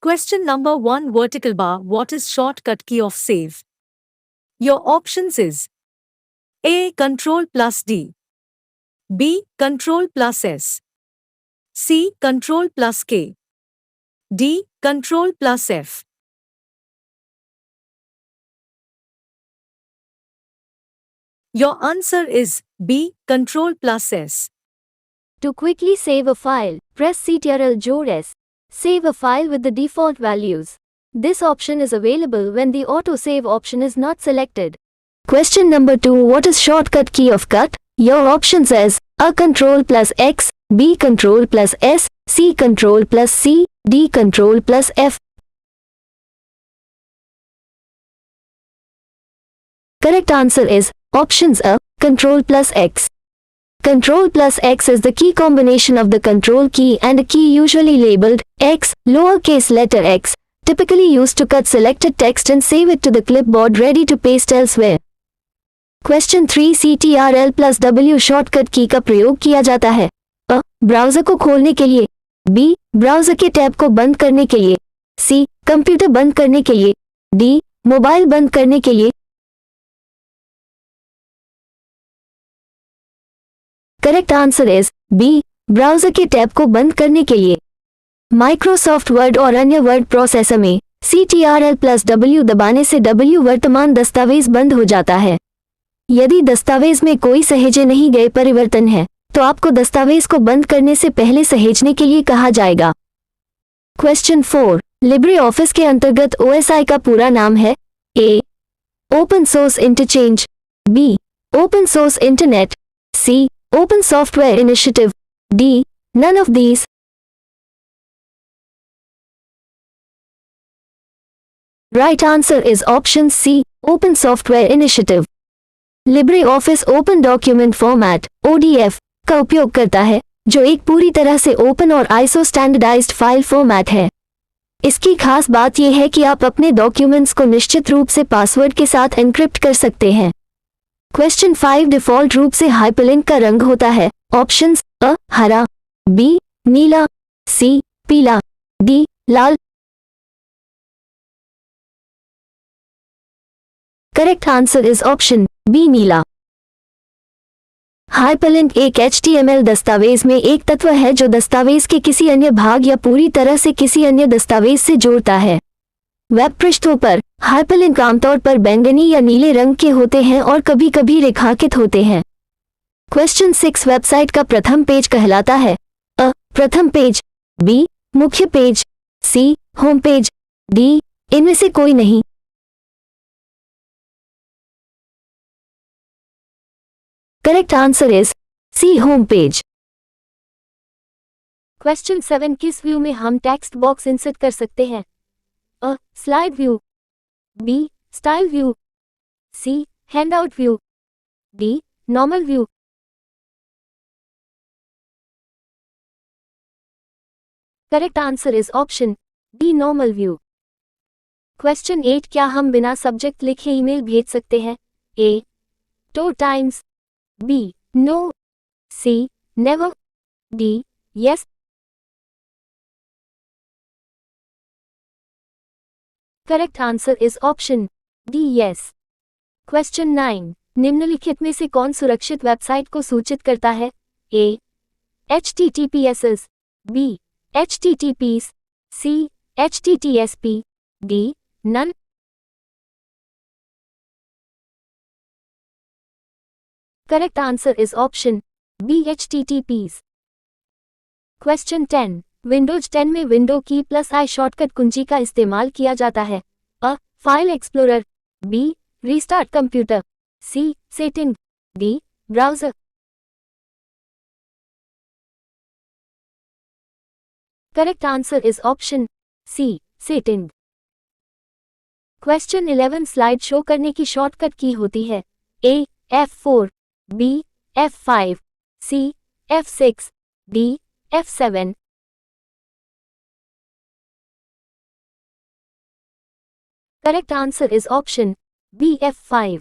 Question number 1 vertical bar. What is shortcut key of save? Your options is A. Control plus D, B. Control plus S, C. Control plus K, D. Control plus F. Your answer is B. Control plus S. To quickly save a file, press Ctrl+S. Save a file with the default values. This option is available when the auto-save option is not selected. Question number 2. What is shortcut key of cut? Your options is A. Control plus X, B. Control plus S, C. Control plus C, D. Control plus F. Correct answer is options A. Control plus X. Control plus X is the key combination of the control key and a key usually labeled X, lowercase letter x, typically used to cut selected text and save it to the clipboard ready to paste elsewhere. Question 3. Ctrl plus W shortcut की का प्रयोग किया जाता है? A. Browser को खोलने के लिए, B. ब्राउज़र के टैब को बंद करने के लिए, C. कंप्यूटर बंद करने के लिए, D. मोबाइल बंद करने के लिए. Correct answer is B. Browser के टैब को बंद करने के लिए. माइक्रोसॉफ्ट वर्ड और अन्य वर्ड प्रोसेसर में Ctrl प्लस W दबाने से W वर्तमान दस्तावेज बंद हो जाता है. यदि दस्तावेज में कोई सहेजे नहीं गए परिवर्तन है, तो आपको दस्तावेज को बंद करने से पहले सहेजने के लिए कहा जाएगा. क्वेश्चन 4. लिब्रे ऑफिस के अंतर्गत OSI का पूरा नाम है? A. Open source interchange, B. Open source internet, C. Open Software Initiative, D. None of these. Right answer is option C. Open Software Initiative. LibreOffice Open Document Format (ODF) का उपयोग करता है, जो एक पूरी तरह से ओपन और ISO स्टैंडर्डाइज्ड फाइल फॉर्मेट है. इसकी खास बात यह है कि आप अपने डॉक्यूमेंट्स को निश्चित रूप से पासवर्ड के साथ एन्क्रिप्ट कर सकते हैं. क्वेश्चन 5. डिफ़ॉल्ट रूप से हाइपरलिंक का रंग होता है? Options A. हरा, B. नीला, C. पीला, D. Lal. Correct answer is option B. Neela. Hyperlink एक HTML दस्तावेज में एक तत्व है जो दस्तावेज के किसी अन्य भाग या पूरी तरह से किसी अन्य दस्तावेज से जोड़ता है. वेब पृष्ठों पर हाइपरलिंक आमतौर पर बैंगनी या नीले रंग के होते हैं और कभी-कभी रेखांकित होते हैं. क्वेश्चन 6. वेबसाइट का प्रथम पेज कहलाता है? A. प्रथम पेज, B. मुख्य page, C. Home page, D. इनमें से कोई नहीं. Correct answer is C. Home page. Question 7. किस व्यू में हम टेक्स्ट बॉक्स इंसर्ट कर सकते हैं? A. Slide view, B. Style view, C. Handout view, D. Normal view. Correct answer is option D. Normal view. Question 8. क्या हम बिना subject लिखे ईमेल भेज सकते हैं? A. 2 times, B. No, C. Never, D. Yes. Correct answer is option D. Yes. Question 9. निम्नलिखित में से कौन सुरक्षित वेबसाइट को सूचित करता है? A. HTTPS, B. HTTPs, C. HTTPS, D. None. Correct answer is option B. HTTPs. Question 10. Windows 10 में विंडो की प्लस आई शॉर्टकट कुंजी का इस्तेमाल किया जाता है? A. File explorer, B. Restart computer, C. Setting, D. Browser. Correct answer is option C. Setting. Question 11. Slide show करने की शॉर्टकट की होती है? A. F4, B. F5, C. F6, D. F7. Correct answer is option B. F5.